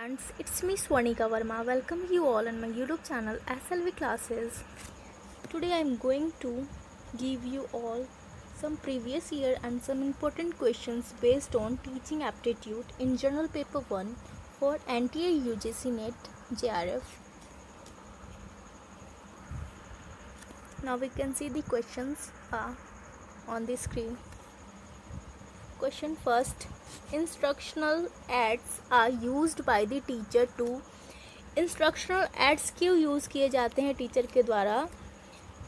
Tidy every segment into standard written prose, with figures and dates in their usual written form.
Friends, it's me Swanika Verma. Welcome you all on my YouTube channel SLV Classes. Today I am going to give you all some previous year and some important questions based on teaching aptitude in Journal Paper 1 for NTA UGC NET JRF. Now we can see the questions on the screen. Question first. Instructional aids are used by the teacher to instructional aids क्यों use किए जाते हैं teacher के द्वारा?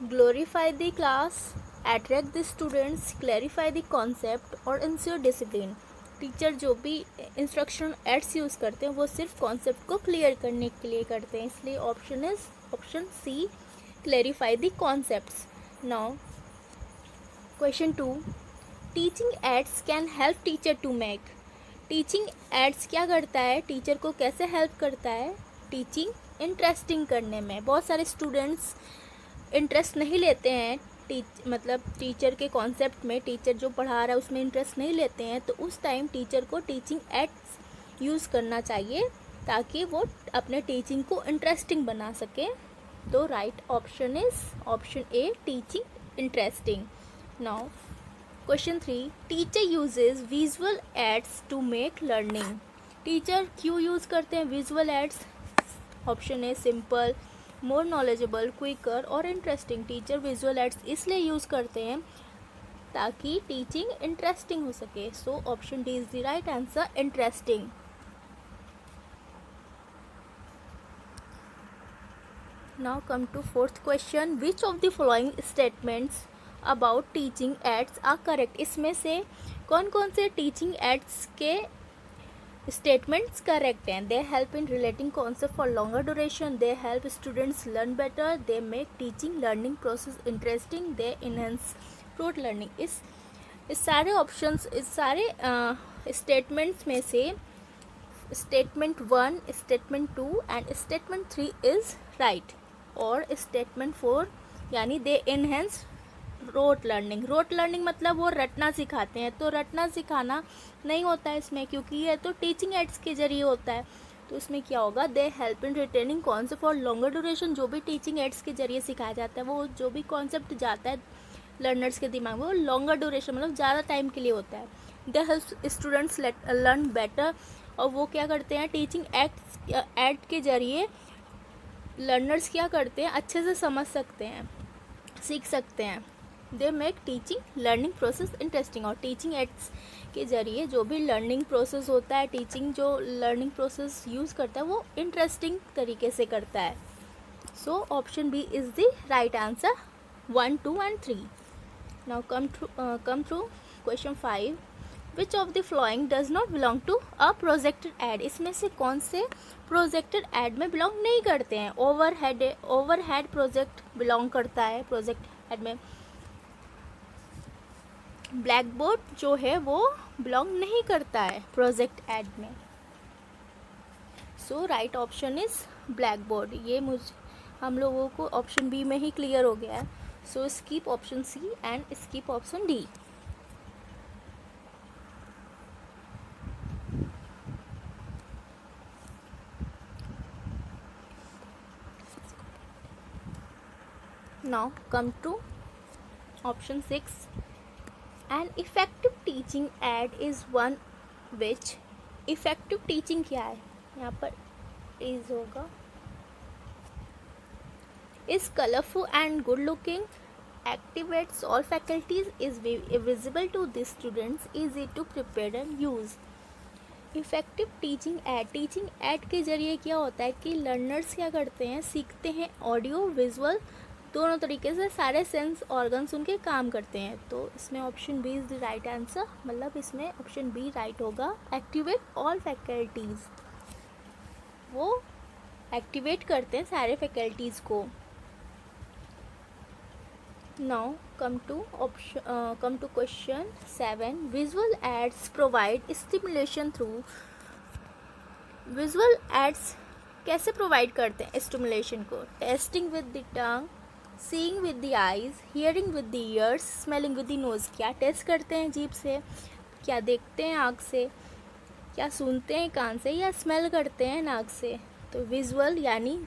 Glorify the class, attract the students, clarify the concept और ensure discipline. Teacher जो भी instructional ads use करते हैं वो सिर्फ कॉन्सेप्ट को क्लियर करने के लिए करते हैं, इसलिए option C, clarify the concepts. Now question 2. Teaching aids can help teacher to make. Teaching aids क्या करता है, टीचर को कैसे हेल्प करता है? टीचिंग इंटरेस्टिंग करने में. बहुत सारे स्टूडेंट्स इंटरेस्ट नहीं लेते हैं टीचर के कॉन्सेप्ट में, टीचर जो पढ़ा रहा है उसमें इंटरेस्ट नहीं लेते हैं, तो उस टाइम टीचर को टीचिंग एड्स यूज़ करना चाहिए ताकि वो अपने टीचिंग को इंटरेस्टिंग बना सके. तो right option is option A, teaching interesting. Now question 3. Teacher uses visual aids to make learning. Teacher क्यों यूज़ करते हैं visual aids? Option A, simple, more knowledgeable, quicker और इंटरेस्टिंग. टीचर विजुअल एड्स इसलिए use करते हैं ताकि teaching interesting हो सके. So option D is the right answer, interesting. Now come to fourth question. Which of the following statements about teaching aids are correct. इसमें से कौन कौन से टीचिंग एड्स के स्टेटमेंट्स करेक्ट हैं? They help in relating concept for longer duration, they help students learn better, they make teaching learning process interesting, they enhance rote learning. इस सारे options, इस सारे स्टेटमेंट्स में से statement 1, statement 2 and statement 3 is right. और statement 4 यानी they enhance rote learning. Rote learning मतलब वो रटना सिखाते हैं, तो रटना सिखाना नहीं होता है इसमें, क्योंकि ये तो टीचिंग एड्स के जरिए होता है. तो इसमें क्या होगा? दे help in retaining concept for longer duration. जो भी टीचिंग एड्स के जरिए सिखाया जाता है, वो जो भी कॉन्सेप्ट जाता है लर्नर्स के दिमाग में, वो लॉन्गर ड्यूरेशन मतलब ज़्यादा टाइम के लिए होता है. दे हेल्प स्टूडेंट्स लर्न बेटर. और वो क्या करते हैं, टीचिंग एड के जरिए लर्नर्स क्या करते हैं, अच्छे से समझ सकते हैं, सीख सकते हैं. दे make teaching learning process interesting. और टीचिंग एड्स के जरिए जो भी लर्निंग प्रोसेस होता है, टीचिंग जो लर्निंग प्रोसेस यूज़ करता है वो इंटरेस्टिंग तरीके से करता है. So option B is the right answer, 1, 2 and 3. Now come through question 5. Which of the following does not belong to a projected aid. इसमें से कौन से प्रोजेक्टेड एड में बिलोंग नहीं करते हैं? ओवरहेड प्रोजेक्ट बिलोंग करता है प्रोजेक्ट एड में. ब्लैक बोर्ड जो है वो बिलोंग नहीं करता है प्रोजेक्ट एड में. So right option is black board. ये हम लोगों को ऑप्शन बी में ही क्लियर हो गया है. So skip option C and skip option D. Now come to option 6. An effective teaching ad is one which. effective teaching क्या है? यहाँ पर is होगा. is colorful and good looking, activates all faculties, is visible to the students, easy to prepare and use. Effective teaching add. Teaching add के जरिए क्या होता है कि लर्नर्स क्या करते हैं, सीखते हैं. ऑडियो विजुअल दोनों तरीके से सारे सेंस ऑर्गन्स उनके काम करते हैं. तो इसमें option B is the right answer, मतलब इसमें ऑप्शन बी राइट होगा. एक्टिवेट ऑल फैकल्टीज़, वो एक्टिवेट करते हैं सारे फैकल्टीज़ को. Now come to question 7. Visual aids provide stimulation through. Visual aids कैसे प्रोवाइड करते हैं स्टिमुलेशन को? Tasting with the tongue, seeing with the eyes, hearing with the ears, smelling with the nose. क्या test करते हैं जीभ से, क्या देखते हैं आँख से, क्या सुनते हैं कान से या स्मेल करते हैं नाक से? तो विजुअल, यानी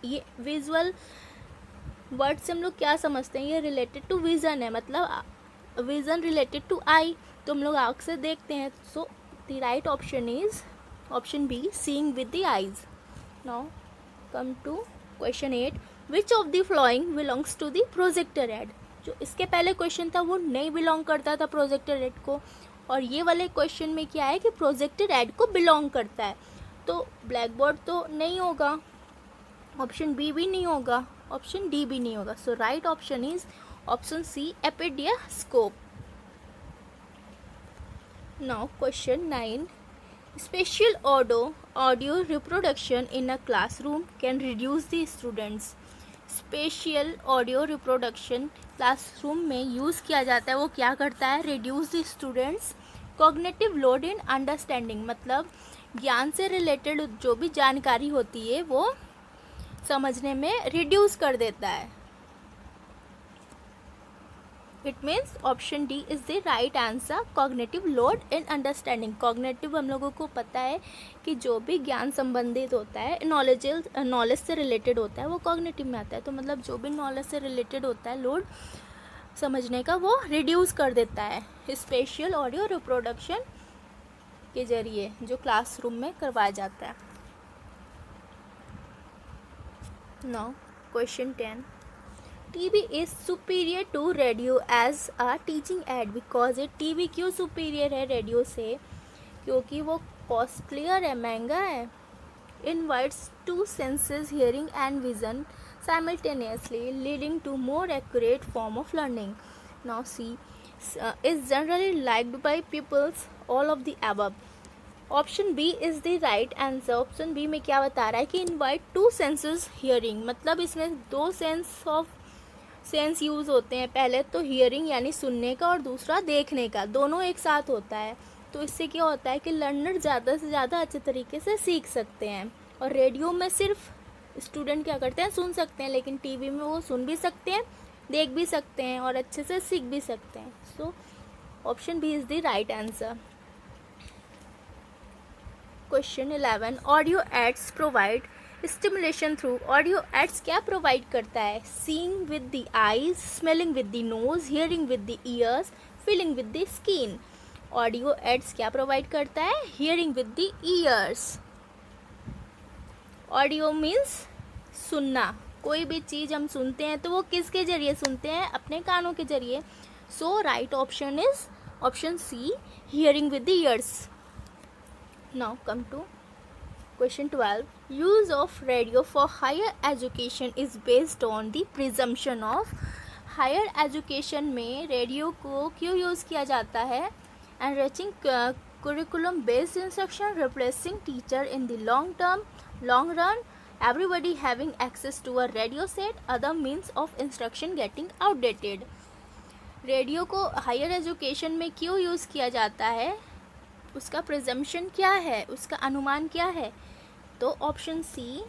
ये विजुअल वर्ड से हम लोग क्या समझते हैं, ये रिलेटेड टू विज़न है, मतलब विज़न रिलेटेड टू आई, तो हम लोग आँख से देखते हैं. So the right option is option B, seeing with the eyes. Now come to question 8. Which of the following belongs to the projector aid? जो इसके पहले क्वेश्चन था वो नहीं बिलोंग करता था प्रोजेक्टर एड को, और ये वाले क्वेश्चन में क्या है कि प्रोजेक्टर एड को बिलोंग करता है. तो ब्लैक बोर्ड तो नहीं होगा, ऑप्शन बी भी नहीं होगा, ऑप्शन डी भी नहीं होगा. So right option is option C, epidiascope. Now question 9. Spatial audio reproduction in a classroom can reduce the students. Spatial audio reproduction classroom में यूज़ किया जाता है, वो क्या करता है? reduce the students cognitive load in understanding, मतलब ज्ञान से रिलेटेड जो भी जानकारी होती है वो समझने में रिड्यूस कर देता है. It means option D is the right answer. Cognitive load in understanding, cognitive हम लोगों को पता है कि जो भी ज्ञान संबंधित होता है, नॉलेज से रिलेटेड होता है, वो कॉग्निटिव में आता है. तो मतलब जो भी नॉलेज से रिलेटेड होता है, लोड समझने का, वो रिड्यूस कर देता है स्पेशियल ऑडियो रिप्रोडक्शन के जरिए जो क्लासरूम में करवाया जाता है. Now question 10. TV is superior to radio as a teaching aid because it TV क्यों superior है रेडियो से? क्योंकि वो कॉस्टलियर है, महंगा है. Invites two senses, hearing and vision simultaneously, leading to more accurate form of learning. Now C is generally liked by pupils, all of the above. Option B is the right answer. Option B में क्या बता रहा है कि invite to senses hearing, मतलब इसमें दो sense use होते हैं. पहले तो हियरिंग यानी सुनने का, और दूसरा देखने का, दोनों एक साथ होता है. तो इससे क्या होता है कि लर्नर ज़्यादा से ज़्यादा अच्छे तरीके से सीख सकते हैं. और रेडियो में सिर्फ स्टूडेंट क्या करते हैं, सुन सकते हैं, लेकिन टीवी में वो सुन भी सकते हैं, देख भी सकते हैं और अच्छे से सीख भी सकते हैं. So option B is the right answer. Question 11. Audio aids provide stimulation through. Audio aids क्या प्रोवाइड करता है? Seeing with the eyes, smelling with the nose, hearing with the ears, feeling with the skin. Audio aids क्या provide करता है? Hearing with the ears. Audio means सुनना. कोई भी चीज़ हम सुनते हैं तो वो किसके जरिए सुनते हैं? अपने कानों के जरिए. So right option is option C, hearing with the ears. Now come to question 12. Use of radio for higher education is based on the presumption of. higher education में रेडियो को क्यों यूज़ किया जाता है? Enriching curriculum based instruction, replacing teacher in the long run, everybody having access to a radio set, other means of instruction getting outdated. Radio को higher education में क्यों use किया जाता है? उसका प्रिजम्पशन क्या है, उसका अनुमान क्या है? तो ऑप्शन सी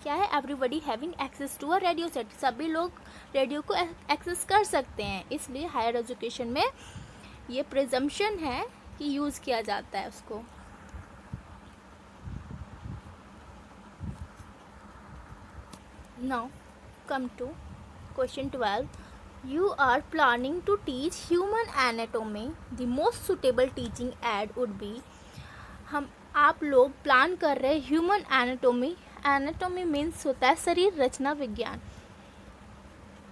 क्या है? Everybody having access to a radio set, सभी लोग रेडियो को एक्सेस कर सकते हैं, इसलिए हायर एजुकेशन में ये प्रिजम्पशन है कि यूज़ किया जाता है उसको. Now come to question 12. You are planning to teach human anatomy. The most suitable teaching aid would be. आप लोग प्लान कर रहे ह्यूमन एनाटोमी. एनाटोमी मीन्स होता है शरीर रचना विज्ञान.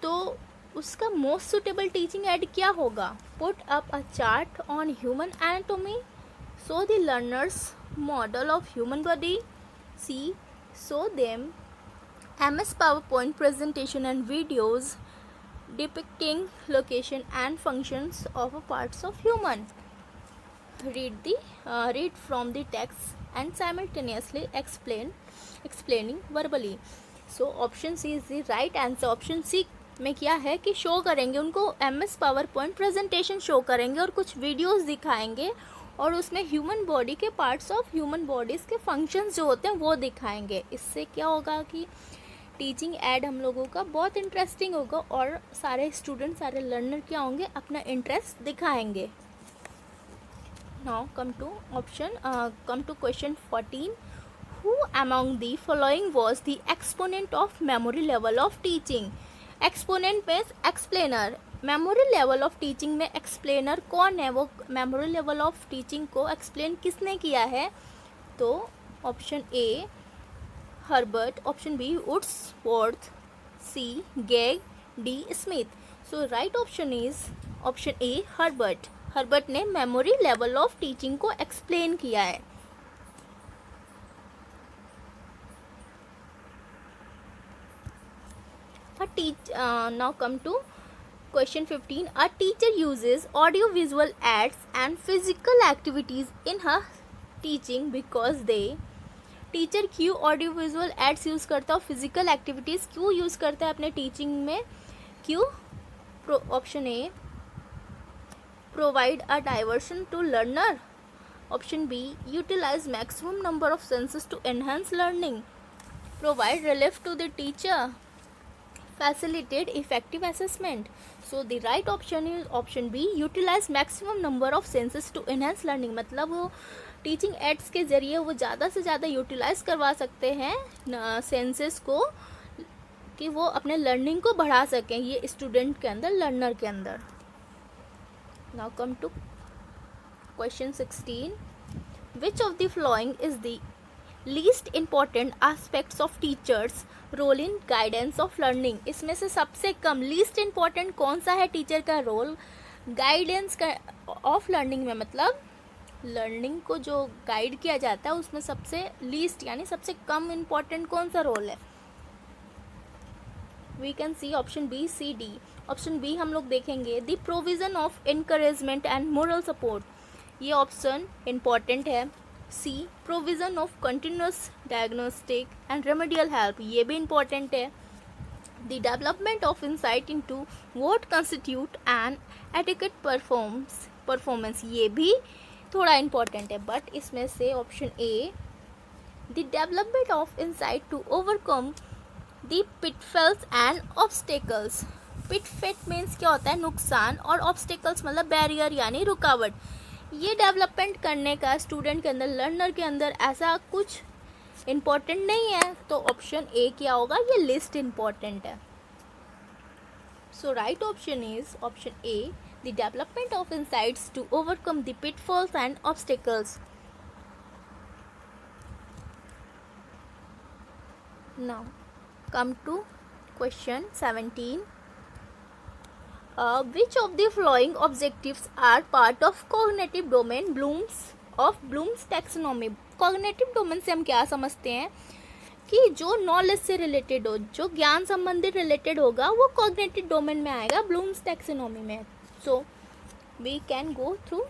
तो उसका मोस्ट सुटेबल टीचिंग एड क्या होगा? Put up a chart on human anatomy, show the learners model of human body. C show them MS PowerPoint presentation and videos depicting location and functions of parts of human. Read from the text and simultaneously explaining verbally. So option C is the right answer. Option C में क्या है कि show करेंगे उनको MS PowerPoint presentation show करेंगे और कुछ videos दिखाएंगे और उसमें ह्यूमन बॉडी के पार्ट्स ऑफ ह्यूमन बॉडीज़ के फंक्शंस जो होते हैं वो दिखाएंगे. इससे क्या होगा कि टीचिंग एड हम लोगों का बहुत इंटरेस्टिंग होगा और सारे स्टूडेंट, सारे लर्नर क्या होंगे, अपना इंटरेस्ट दिखाएंगे. Now come to question 14. Who among the following was the exponent of memory level of teaching? Exponent means explainer. Memory level of teaching में एक्सप्लेनर कौन है? वो मेमोरी लेवल ऑफ टीचिंग को एक्सप्लेन किसने किया है? तो option A Herbart, option B Woodworth, C Gage, D Smith. So right option is option A Herbart. Herbart ने मेमोरी लेवल ऑफ टीचिंग को एक्सप्लेन किया है. Now come to question 15. A teacher uses audio visual aids and physical activities in her teaching because they. Teacher क्यों audio visual aids use करता है और physical activities क्यों use करता है अपने टीचिंग में? क्यों? Option A provide a diversion to learner, option B utilize maximum number of senses to enhance learning, provide relief to the teacher, facilitate effective assessment. So the right option is option B, utilize maximum number of senses to enhance learning. मतलब वो teaching aids के ज़रिए वो ज़्यादा से ज़्यादा utilise करवा सकते हैं सेंसेस को कि वो अपने लर्निंग को बढ़ा सकें ये स्टूडेंट के अंदर, लर्नर के अंदर. Now come to question 16. Which of the following is the least important aspects of teachers role in guidance of learning? इसमें से सबसे कम लीस्ट इम्पॉर्टेंट कौन सा है टीचर का रोल गाइडेंस ऑफ लर्निंग में? मतलब लर्निंग को जो गाइड किया जाता है उसमें सबसे लीस्ट यानी सबसे कम इम्पॉर्टेंट कौन सा रोल है? We can see option B, C, D. Option B हम लोग देखेंगे the provision of encouragement and moral support, ये ऑप्शन इम्पॉर्टेंट है. C provision of continuous diagnostic and remedial help, ये भी इम्पॉर्टेंट है. The development of insight into what constitute an adequate performance, ये भी थोड़ा इम्पॉर्टेंट है. बट इसमें से option A the development of insight to overcome the pitfalls and obstacles. Pitfall means क्या होता है? नुकसान, और ऑब्स्टेकल्स मतलब बैरियर यानी रुकावट. ये डेवलपमेंट करने का स्टूडेंट के अंदर, लर्नर के अंदर ऐसा कुछ इम्पॉर्टेंट नहीं है. तो ऑप्शन ए क्या होगा? ये लिस्ट इम्पॉर्टेंट है. So right option is option A the development of insights to overcome the pitfalls and obstacles. Now come to question 17. Which of the following objectives are part of cognitive domain Bloom's taxonomy? Cognitive domain से हम क्या समझते हैं कि जो knowledge से related हो, जो ज्ञान संबंधित रिलेटेड होगा वो कॉग्निटिव डोमेन में आएगा ब्लूम्स टैक्सोनॉमी में. So we can go through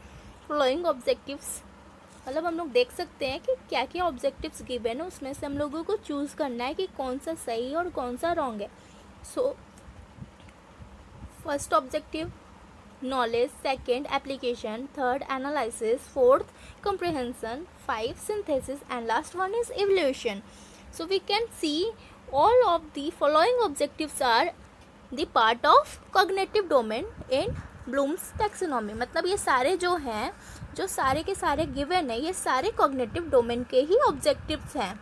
following objectives. मतलब हम लोग देख सकते हैं कि क्या क्या ऑब्जेक्टिव्स गिवन है, उसमें से हम लोगों को चूज़ करना है कि कौन सा सही और कौन सा रॉन्ग है. So first objective knowledge, second application, third analysis, fourth comprehension, 5 synthesis, and last one is evaluation. So we can see all of the following objectives are the part of cognitive domain in Bloom's taxonomy. मतलब ये सारे जो हैं, जो सारे के सारे given है, ये सारे cognitive domain के ही objectives हैं.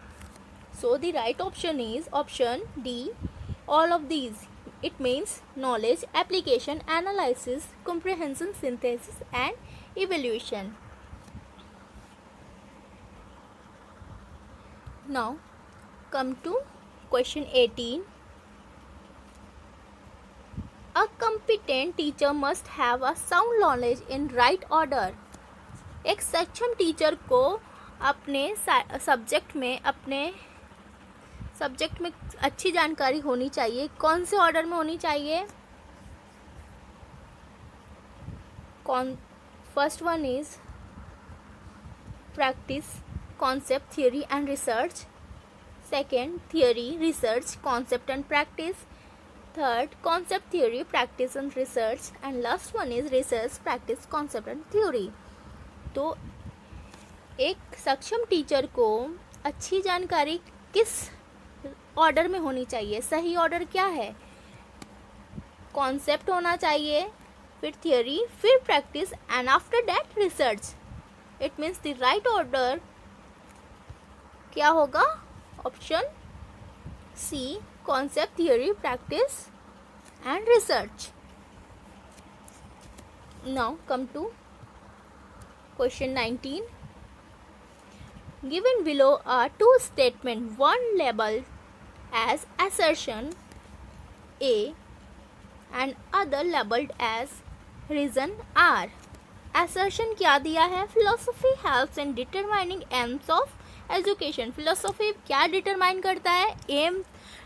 So the right option is option D, all of these. It means knowledge, application, analysis, comprehension, synthesis and evaluation. Now come to question 18. A competent teacher must have a sound knowledge in right order. एक सक्षम teacher को अपने subject में अच्छी जानकारी होनी चाहिए. कौन से ऑर्डर में होनी चाहिए? First one is practice, concept, theory and research. Second, theory, research, concept and practice. Third, concept, theory, practice and research. And last one is research, practice, concept and theory. तो एक सक्षम टीचर को अच्छी जानकारी किस ऑर्डर में होनी चाहिए? सही ऑर्डर क्या है? कॉन्सेप्ट होना चाहिए, फिर थियोरी, फिर practice and after that research. It means the right order क्या होगा? Option C, concept, theory, practice and research. Now come to question 19. Given below are two statements, one labeled as assertion A and other labeled as reason R. Assertion क्या दिया है? Philosophy helps in determining aims of education. Philosophy क्या determine करता है? M,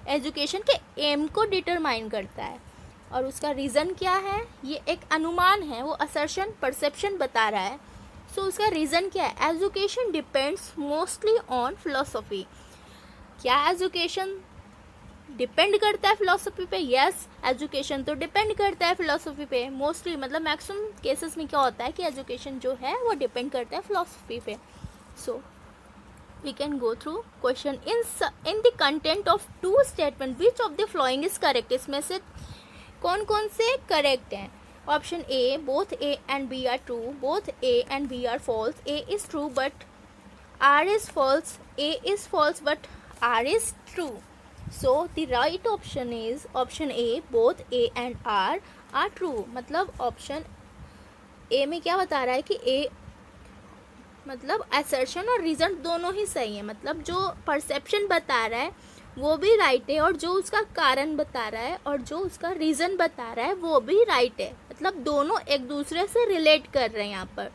education के M को determine करता है. और उसका रीज़न क्या है? ये एक अनुमान है, वो असर्शन, परसेप्शन बता रहा है. सो उसका रीज़न क्या है? Education depends mostly on philosophy. क्या एजुकेशन डिपेंड करता है फिलोसफी पे? यस, एजुकेशन तो डिपेंड करता है फिलोसफी पे. मोस्टली मतलब मैक्सिमम केसेस में क्या होता है कि एजुकेशन जो है वो डिपेंड करता है फिलोसफी पे. So we can go through question. In the content of two statement which of the following is correct. इसमें से कौन कौन से करेक्ट हैं? Option A, both A and B are true, both A and B are false, A is true but R is false, A is false but R is true. So the right option is option A, both A and R are true. मतलब option A में क्या बता रहा है कि ए मतलब assertion और reason दोनों ही सही है. मतलब जो परसेप्शन बता रहा है वो भी राइट है, और जो उसका कारण बता रहा है और जो उसका रीज़न बता रहा है वो भी राइट है. मतलब दोनों एक दूसरे से रिलेट कर रहे हैं यहाँ पर.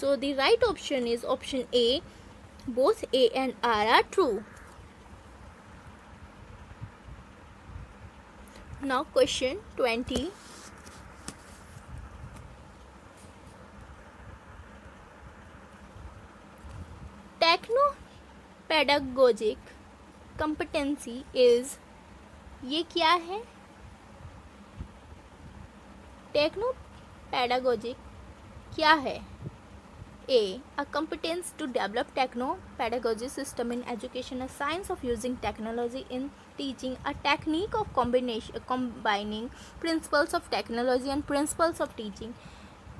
So the right option is option A, both A and R are true. Now question 20. Techno pedagogic competency is, ये क्या है? टेक्नो पेडागोजिक क्या है? A, a competence to develop techno pedagogy system in education, a science of using technology in teaching, a technique of combining principles of technology and principles of teaching.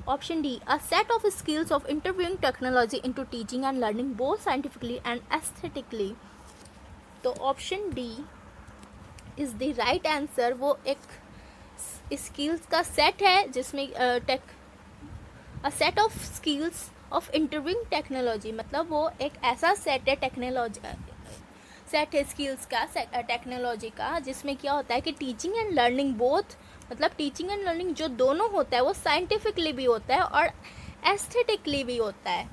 Option D, a set of skills of interviewing technology into teaching and learning both scientifically and aesthetically. तो option D is the right answer. वो एक skills का set है जिसमें a set of skills of interviewing technology. मतलब वो एक ऐसा सेट है सेट है स्किल्स का, टेक्नोलॉजी का, जिसमें क्या होता है कि टीचिंग एंड लर्निंग बोथ, मतलब टीचिंग एंड लर्निंग जो दोनों होता है वो साइंटिफिकली भी होता है और एस्थेटिकली भी होता है.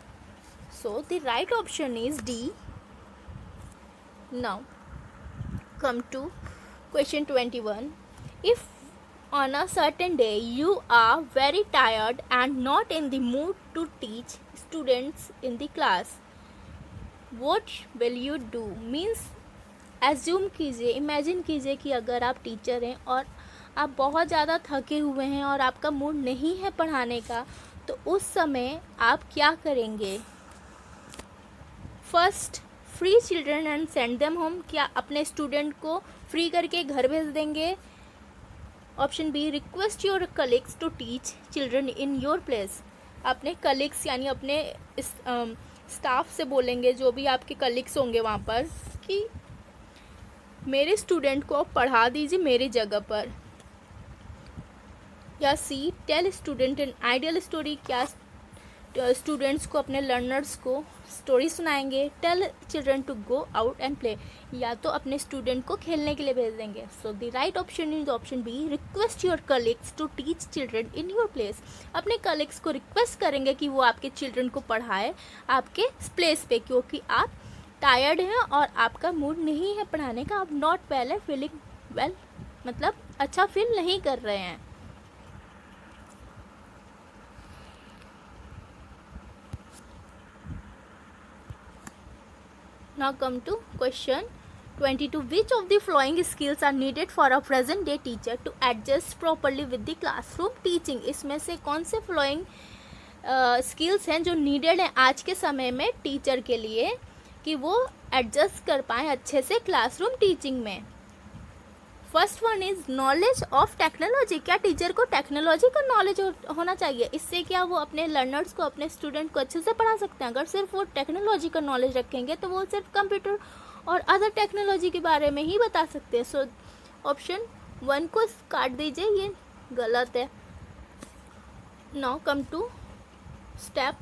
सो the right option is D. Now come to question 21. If on a certain day you are very tired and not in the mood to teach students in the class, what will you do? Means assume कीजिए, imagine कीजिए कि अगर आप teacher हैं और आप बहुत ज़्यादा थके हुए हैं और आपका मूड नहीं है पढ़ाने का, तो उस समय आप क्या करेंगे? First, free children and send them home. क्या अपने स्टूडेंट को फ्री करके घर भेज देंगे? Option B, request your colleagues to teach children in your place. अपने कलीग्स यानी अपने स्टाफ से बोलेंगे, जो भी आपके कलीग्स होंगे वहाँ पर, कि मेरे स्टूडेंट को आप पढ़ा दीजिए मेरी जगह पर. या C, tell student an ideal story. क्या स्टूडेंट्स को, अपने लर्नर्स को स्टोरी सुनाएंगे. Tell children to go out and play. या तो अपने स्टूडेंट को खेलने के लिए भेज देंगे. So the right option is option B, request your colleagues to teach children in your place. अपने कलीग्स को रिक्वेस्ट करेंगे कि वो आपके चिल्ड्रन को पढ़ाए आपके प्लेस पे, क्योंकि आप टायर्ड हैं और आपका मूड नहीं है पढ़ाने का. आप नॉट वेल है, फीलिंग वेल, मतलब अच्छा फील नहीं कर रहे हैं. Now come to question 22. Which of the following skills are needed for a present day teacher to adjust properly with the classroom teaching? इसमें से कौन से following स्किल्स हैं जो नीडेड हैं आज के समय में टीचर के लिए कि वो एडजस्ट कर पाएँ अच्छे से क्लासरूम टीचिंग में? First one is knowledge of technology. क्या टीचर को टेक्नोलॉजी का नॉलेज होना चाहिए? इससे क्या वो अपने लर्नर्स को, अपने स्टूडेंट को अच्छे से पढ़ा सकते हैं। अगर सिर्फ वो टेक्नोलॉजी का नॉलेज रखेंगे तो वो सिर्फ कंप्यूटर और अदर टेक्नोलॉजी के बारे में ही बता सकते हैं। सो ऑप्शन 1 को काट दीजिए, ये गलत है। Now come to step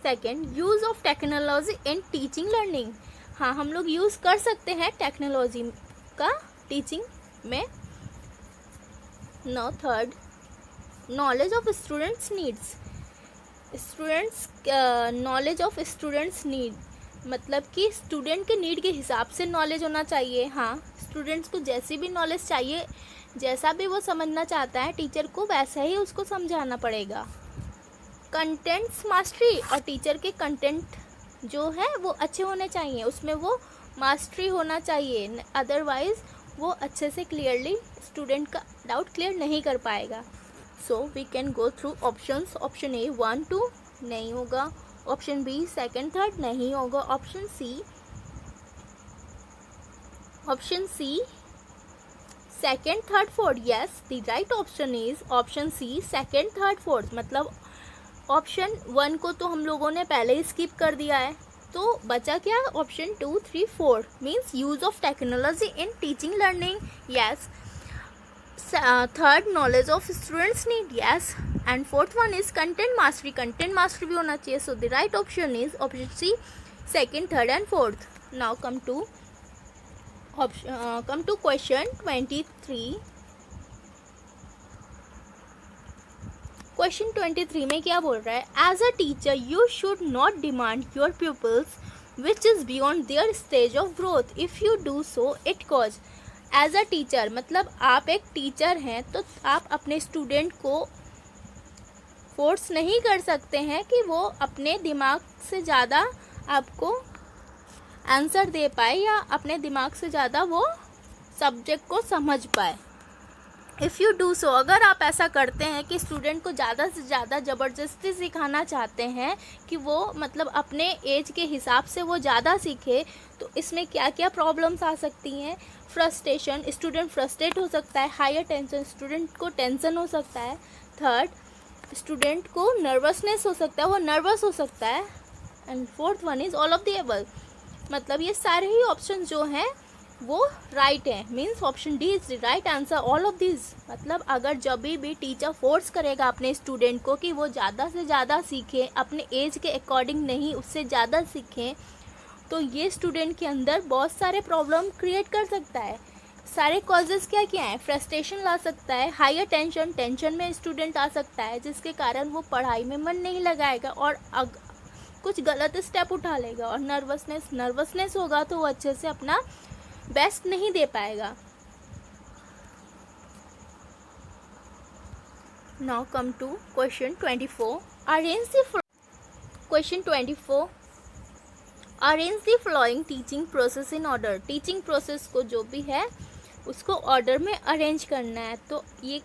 second, use of technology in teaching learning. हाँ, हम लोग यूज़ कर सकते हैं टेक्नोलॉजी का टीचिंग में। Now third, knowledge of students needs. Students knowledge of students need मतलब कि स्टूडेंट के नीड के हिसाब से नॉलेज होना चाहिए। हाँ, स्टूडेंट्स को जैसी भी नॉलेज चाहिए, जैसा भी वो समझना चाहता है, टीचर को वैसा ही उसको समझाना पड़ेगा। कंटेंट्स मास्टरी, और टीचर के कंटेंट जो है वो अच्छे होने चाहिए, उसमें वो मास्टरी होना चाहिए, अदरवाइज वो अच्छे से क्लियरली स्टूडेंट का डाउट क्लियर नहीं कर पाएगा। So we can go through options. Option A 1 2 नहीं होगा, ऑप्शन बी 2nd 3rd नहीं होगा, option C 2nd 3rd 4th। Yes, the right option is option C 2nd 3rd 4th। मतलब option 1 को तो हम लोगों ने पहले ही स्किप कर दिया है, तो बचा क्या? Option 2 3 4 means use of technology in teaching learning. Yes. Third, knowledge of students need. Yes. And fourth one is content mastery. Content mastery भी होना चाहिए। So the right option is option C 2nd 3rd and 4th। Now come to question 23। Question 23 में क्या बोल रहा है? As a teacher you should not demand your pupils which is beyond their stage of growth. If you do so it cause. As a teacher मतलब आप एक teacher हैं, तो आप अपने स्टूडेंट को फोर्स नहीं कर सकते हैं कि वो अपने दिमाग से ज़्यादा आपको आंसर दे पाए या अपने दिमाग से ज़्यादा वो सब्जेक्ट को समझ पाए। इफ़ यू डू सो, अगर आप ऐसा करते हैं कि स्टूडेंट को ज़्यादा से ज़्यादा ज़बरदस्ती सिखाना चाहते हैं कि वो मतलब अपने एज के हिसाब से वो ज़्यादा सीखे, तो इसमें क्या क्या प्रॉब्लम्स आ सकती हैं? फ्रस्ट्रेशन, स्टूडेंट फ्रस्ट्रेट हो सकता है। हायर टेंशन, स्टूडेंट को टेंशन हो सकता है। थर्ड, स्टूडेंट को नर्वसनेस हो सकता है, वो नर्वस हो सकता है। And fourth one is all of the above. मतलब ये सारे ही ऑप्शन जो हैं वो राइट है, means option D is the right answer all of this. मतलब अगर जब भी टीचर फोर्स करेगा अपने स्टूडेंट को कि वो ज़्यादा से ज़्यादा सीखे, अपने एज के अकॉर्डिंग नहीं, उससे ज़्यादा सीखें, तो ये स्टूडेंट के अंदर बहुत सारे प्रॉब्लम क्रिएट कर सकता है। सारे कॉजेज़ क्या क्या हैं? फ्रस्ट्रेशन ला सकता है, हायर टेंशन, टेंशन में स्टूडेंट आ सकता है, जिसके कारण वो पढ़ाई में मन नहीं लगाएगा और कुछ गलत स्टेप उठा लेगा। और नर्वसनेस होगा तो वो अच्छे से अपना बेस्ट नहीं दे पाएगा। Now come to question 24। Question 24, arrange the following teaching process in order. Teaching process को जो भी है उसको ऑर्डर में अरेंज करना है। तो ये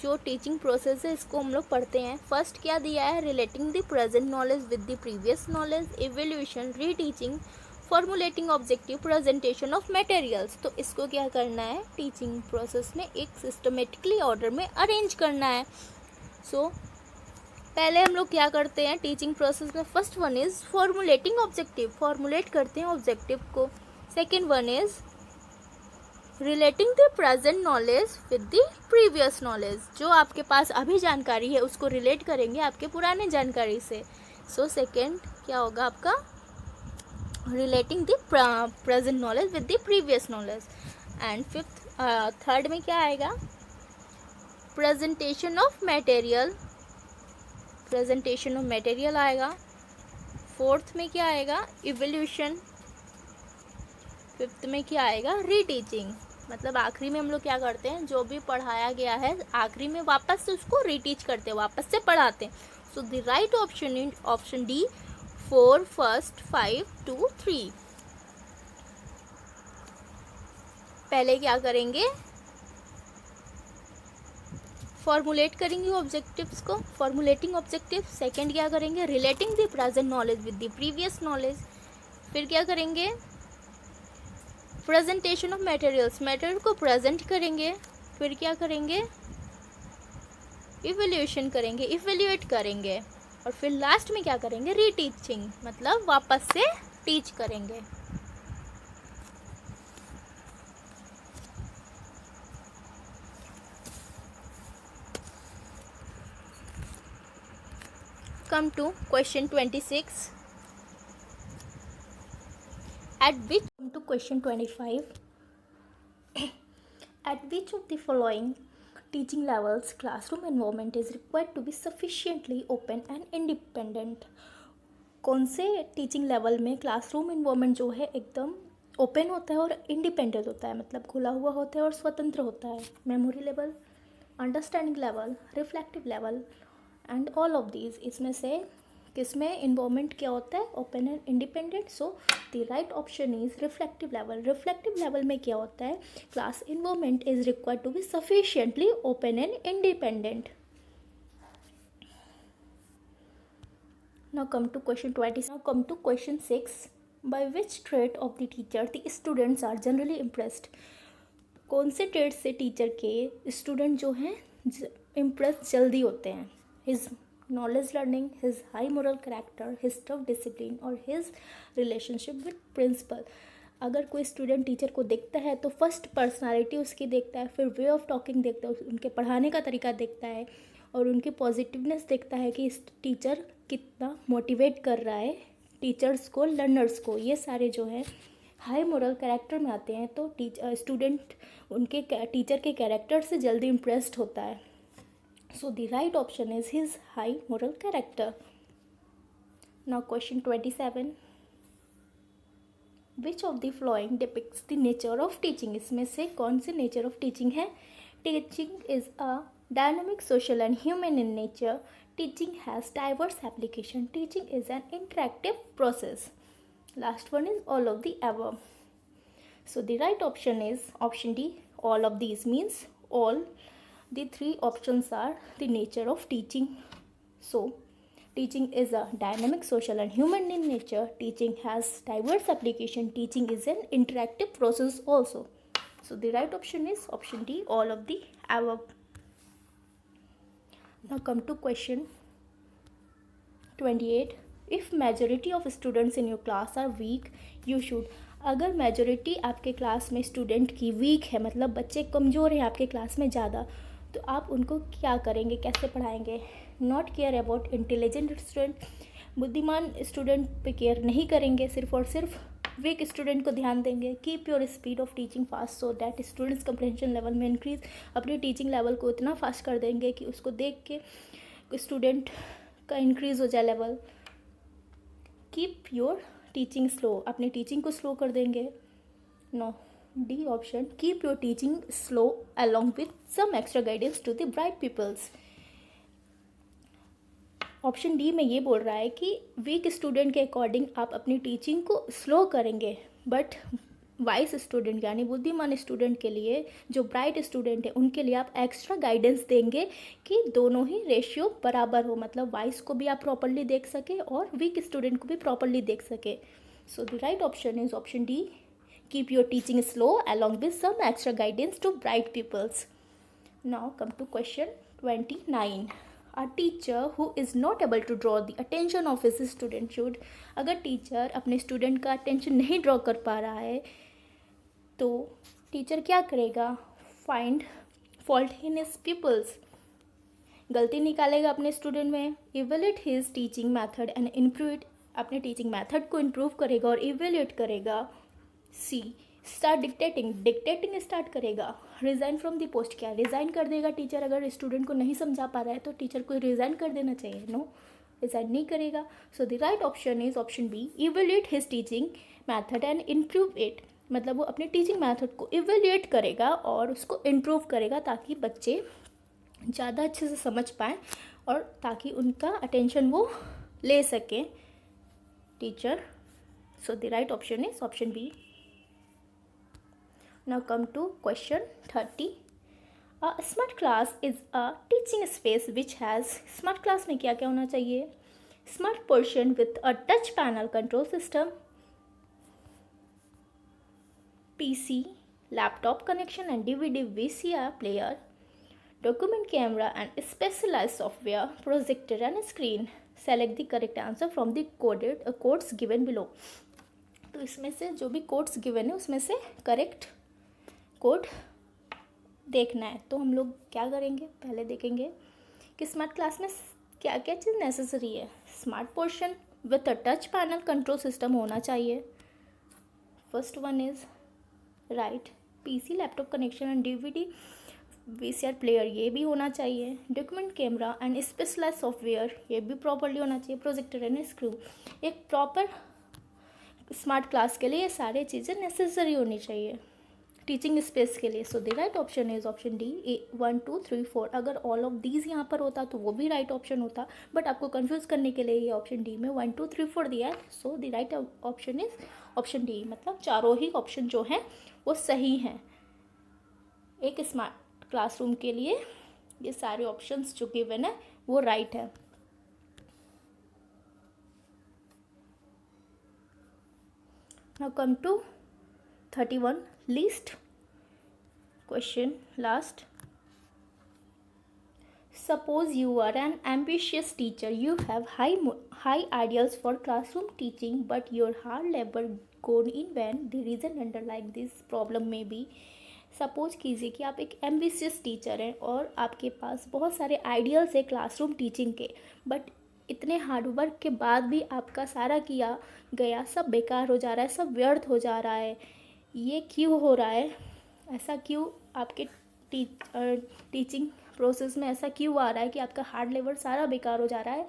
जो टीचिंग प्रोसेस है इसको हम लोग पढ़ते हैं। फर्स्ट क्या दिया है? Relating the present knowledge with the previous knowledge, evaluation, reteaching, formulating objective, presentation of materials. तो इसको क्या करना है? टीचिंग प्रोसेस में एक सिस्टमेटिकली ऑर्डर में अरेंज करना है। सो पहले हम लोग क्या करते हैं टीचिंग प्रोसेस में? First one is formulating objective, formulate करते हैं ऑब्जेक्टिव को। Second one is relating the present knowledge with the previous knowledge. जो आपके पास अभी जानकारी है उसको रिलेट करेंगे आपके पुराने जानकारी से। सो सेकेंड क्या होगा आपका? Relating the present knowledge with the previous knowledge. And third में क्या आएगा? Presentation of material, presentation of material आएगा। फोर्थ में क्या आएगा? इवैल्यूएशन। फिफ्थ में क्या आएगा? रीटीचिंग। मतलब आखिरी में हम लोग क्या करते हैं? जो भी पढ़ाया गया है आखिरी में वापस से उसको रीटीच करते हैं, वापस से पढ़ाते हैं। So the right option in option D 4 first 5 2 3। पहले क्या करेंगे? फॉर्मुलेट करेंगे ऑब्जेक्टिव्स को, फॉर्मुलेटिंग ऑब्जेक्टिव। सेकंड क्या करेंगे? Relating the present knowledge with the previous knowledge. फिर क्या करेंगे? प्रेजेंटेशन ऑफ मटेरियल्स, मटेरियल को प्रेजेंट करेंगे, फिर क्या करेंगे, इवेल्यूएशन करेंगे, इवेल्यूएट करेंगे, और फिर लास्ट में क्या करेंगे, रीटीचिंग, मतलब वापस से टीच करेंगे। Come to question 26. Come to question 25. At which of the following teaching levels classroom environment is required to be sufficiently open and independent? कौन से टीचिंग लेवल में क्लासरूम इन्वायरमेंट जो है एकदम ओपन होता है और इंडिपेंडेंट होता है, मतलब खुला हुआ होता है और स्वतंत्र होता है? Memory level, understanding level, reflective level and all of these. इसमें से किसमें इन्वायरमेंट क्या होता है, open and independent? So the right option is reflective level. Reflective level में क्या होता है, class environment is required to be sufficiently open and independent. Now come to question 20. Now come to question 6. By which trait of the teacher the students are generally impressed? कौन से trait से teacher के student जो हैं impress जल्दी होते हैं? His knowledge learning, his high moral character, his tough discipline और हिज रिलेशनशिप विद प्रिंसिपल। अगर कोई स्टूडेंट टीचर को देखता है तो फर्स्ट पर्सनालिटी उसकी देखता है, फिर वे ऑफ टॉकिंग देखता है, उनके पढ़ाने का तरीका देखता है और उनकी पॉजिटिवनेस देखता है कि इस टीचर कितना मोटिवेट कर रहा है टीचर्स को, लर्नर्स को। ये सारे जो है हाई मोरल कैरेक्टर में आते हैं, तो स्टूडेंट उनके टीचर के कैरेक्टर से जल्दी इम्प्रेस्ड होता है। सो the right option is his high moral character. Now question 27. Which of the flowing depicts the nature of teaching? इसमें से कौन सी नेचर ऑफ टीचिंग है? Teaching is a dynamic, social and human in nature. Teaching has diverse application. Teaching is an interactive process. Last one is all of the above. So the right option is option D. All of these means all the three options are the nature of teaching. So teaching is a dynamic, social and human in nature. Teaching has diverse application. Teaching is an interactive process also. So the right option is option D. All of the above. Now come to question 28. If majority of students in your class are weak, you should. अगर majority आपके class में student की week है, मतलब बच्चे कमज़ोर हैं आपके क्लास में ज़्यादा, तो आप उनको क्या करेंगे, कैसे पढ़ाएंगे? Not care about intelligent student, बुद्धिमान स्टूडेंट पे केयर नहीं करेंगे, सिर्फ और सिर्फ वीक स्टूडेंट को ध्यान देंगे। Keep your speed of teaching fast so that students comprehension level में इंक्रीज। अपनी टीचिंग लेवल को इतना फास्ट कर देंगे कि उसको देख के स्टूडेंट का इंक्रीज हो जाए level. Keep your teaching slow, अपनी टीचिंग को स्लो कर देंगे। No, D option, keep your teaching slow along with some extra guidance to the bright peoples. Option D में ये बोल रहा है कि वीक स्टूडेंट के अकॉर्डिंग आप अपनी टीचिंग को स्लो करेंगे, बट वाइस स्टूडेंट यानी बुद्धिमान स्टूडेंट के लिए, जो ब्राइट स्टूडेंट है उनके लिए आप एक्स्ट्रा गाइडेंस देंगे कि दोनों ही रेशियो बराबर हो, मतलब वाइस को भी आप प्रॉपरली देख सके और वीक स्टूडेंट को भी प्रॉपरली देख सके। So the right option is option D, keep your teaching slow along with some extra guidance to bright peoples. Now come to question 29. A teacher who is not able to draw the attention of his student should. अगर teacher अपने student का attention नहीं draw कर पा रहा है तो teacher क्या करेगा? Find fault in his peoples, गलती निकालेगा अपने स्टूडेंट में। Evaluate his teaching method and improve it, अपने टीचिंग मेथड को इम्प्रूव करेगा और इवेल्यूएट करेगा। C, start dictating, dictating start करेगा। रिज़ाइन फ्रॉम द पोस्ट, क्या रिज़ाइन कर देगा टीचर? अगर स्टूडेंट को नहीं समझा पा रहा है तो टीचर को रिज़ाइन कर देना चाहिए। नो, रिज़ाइन नहीं करेगा। So the right option is option B, evaluate his teaching method and improve it, मतलब वो अपने टीचिंग मैथड को इवेल्यूएट करेगा और उसको इम्प्रूव करेगा ताकि बच्चे ज़्यादा अच्छे से समझ पाएँ और ताकि उनका अटेंशन वो ले सकें teacher. So the right option is option B. Now come to question 30. A smart class is a teaching space which has, smart class में क्या क्या होना चाहिए? Smart portion with a touch panel control system, PC, laptop connection and DVD VCR player, document camera and specialized software, projector and screen. Select the correct answer from the quotes given below. तो इसमें से जो भी codes given है उसमें से correct code देखना है। तो हम लोग क्या करेंगे, पहले देखेंगे कि स्मार्ट क्लास में क्या क्या चीज़ नेसेसरी है। Smart portion with a touch panel control system होना चाहिए। First one is right. PC, laptop connection and DVD VCR player ये भी होना चाहिए। Document camera and specialise software ये भी प्रॉपरली होना चाहिए। Projector and screw. एक प्रॉपर स्मार्ट क्लास के लिए ये सारी चीज़ें नेसेसरी होनी चाहिए टीचिंग स्पेस के लिए। सो the right option is option D, 1 2 3 4। अगर ऑल ऑफ दीज यहाँ पर होता तो वो भी राइट ऑप्शन होता, बट आपको कंफ्यूज करने के लिए ये ऑप्शन डी में 1 2 3 4 दिया है। सो the right option is option D, मतलब चारों ही ऑप्शन जो हैं वो सही हैं एक स्मार्ट क्लासरूम के लिए। ये सारे ऑप्शंस जो गिवन है वो राइट है। Now come to 31 least question, last. Suppose you are an ambitious teacher. You have high ideals for classroom teaching, but your hard labor gone in vain. The reason underlying this problem may be. Suppose कीजिए कि आप एक ambitious teacher हैं और आपके पास बहुत सारे ideals है क्लासरूम टीचिंग के, बट इतने हार्डवर्क के बाद भी आपका सारा किया गया सब बेकार हो जा रहा है, सब व्यर्थ हो जा रहा है। ये क्यों हो रहा है? ऐसा क्यों आपके टीचिंग प्रोसेस में ऐसा क्यों आ रहा है कि आपका हार्ड लेवल सारा बेकार हो जा रहा है,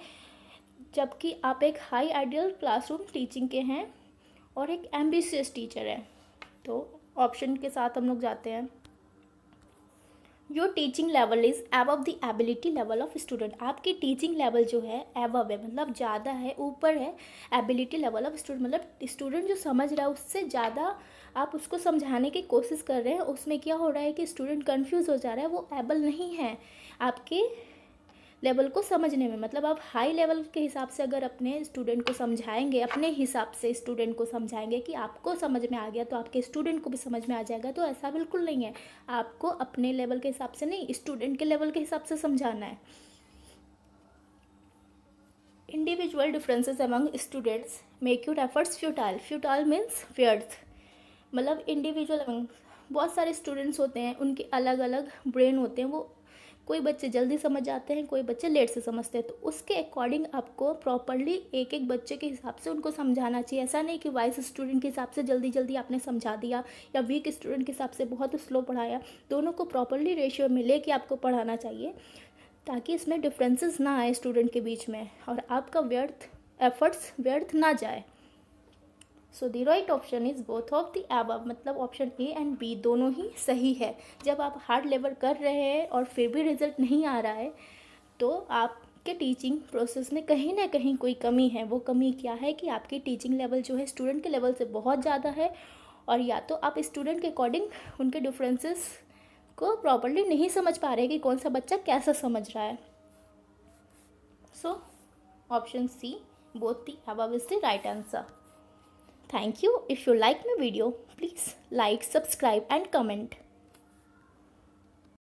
जबकि आप एक हाई आइडियल क्लासरूम टीचिंग के हैं और एक एम्बिशियस टीचर है? तो ऑप्शन के साथ हम लोग जाते हैं। Your teaching level is above the ability level of student. आपकी टीचिंग लेवल जो है अबव है, मतलब ज़्यादा है, ऊपर है एबिलिटी लेवल ऑफ स्टूडेंट, मतलब स्टूडेंट जो समझ रहा है उससे ज़्यादा आप उसको समझाने की कोशिश कर रहे हैं। उसमें क्या हो रहा है कि स्टूडेंट कंफ्यूज हो जा रहा है, वो एबल नहीं है आपके लेवल को समझने में। मतलब आप हाई लेवल के हिसाब से अगर अपने स्टूडेंट को समझाएंगे, अपने हिसाब से स्टूडेंट को समझाएंगे कि आपको समझ में आ गया तो आपके स्टूडेंट को भी समझ में आ जाएगा, तो ऐसा बिल्कुल नहीं है। आपको अपने लेवल के हिसाब से नहीं, स्टूडेंट के लेवल के हिसाब से समझाना है। Individual differences among students make your efforts futile. Futile means व्यर्थ, मतलब इंडिविजुअल अमंग बहुत सारे स्टूडेंट्स होते हैं, उनके अलग अलग ब्रेन होते हैं। वो कोई बच्चे जल्दी समझ जाते हैं, कोई बच्चे लेट से समझते हैं। तो उसके अकॉर्डिंग आपको प्रॉपरली एक एक बच्चे के हिसाब से उनको समझाना चाहिए। ऐसा नहीं कि वाइस स्टूडेंट के हिसाब से जल्दी जल्दी आपने समझा दिया या वीक स्टूडेंट के हिसाब से बहुत स्लो पढ़ाया। दोनों को प्रॉपरली रेशियो में लेके आपको पढ़ाना चाहिए ताकि इसमें डिफरेंसेस ना आए स्टूडेंट के बीच में और आपका एफर्ट्स व्यर्थ ना जाए। सो the right option is both of the above, मतलब ऑप्शन ए एंड बी दोनों ही सही है। जब आप हार्ड लेवल कर रहे हैं और फिर भी रिजल्ट नहीं आ रहा है तो आपके टीचिंग प्रोसेस में कहीं ना कहीं कोई कमी है। वो कमी क्या है कि आपकी टीचिंग लेवल जो है स्टूडेंट के लेवल से बहुत ज़्यादा है, और या तो आप स्टूडेंट के अकॉर्डिंग उनके डिफरेंसेस को प्रॉपरली नहीं समझ पा रहे कि कौन सा बच्चा कैसा समझ रहा है। So option C, both the above is the right answer. Thank you. If you like my video, please like, subscribe and comment.